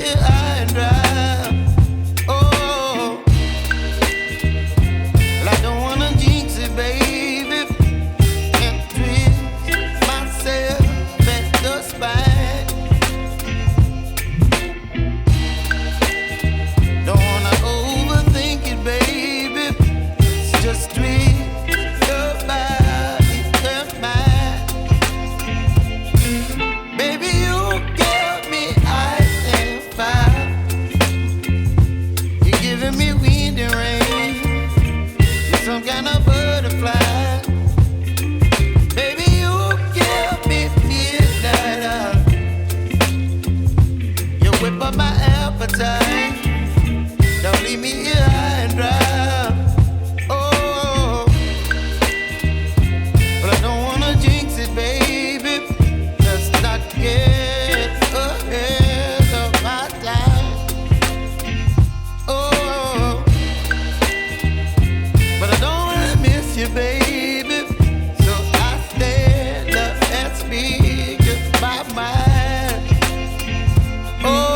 here high and dry. Oh, well, I don't wanna jinx it, baby, and twist myself at the spine. Don't wanna overthink it, baby. It's just twist your body and mine. Baby, you give me ice and fire. You're giving me wind and rain. You're some kind of butterfly. Baby, you give me midnight. You whip up my appetite. Don't leave me here high and dry. Oh, but I don't wanna jinx it, baby. Let's not get ahead of my time. Oh, but I don't wanna miss you, baby. So I stand up and speak my mind. Oh.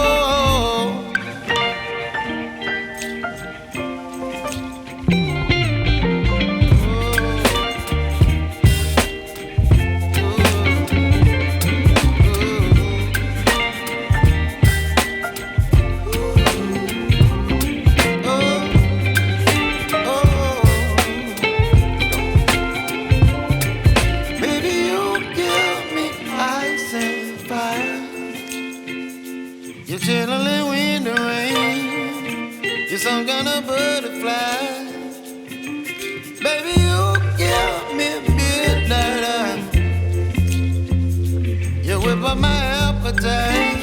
You're chilling wind and rain. You're some kind of butterfly. Baby, you give me midnight. You whip up my appetite.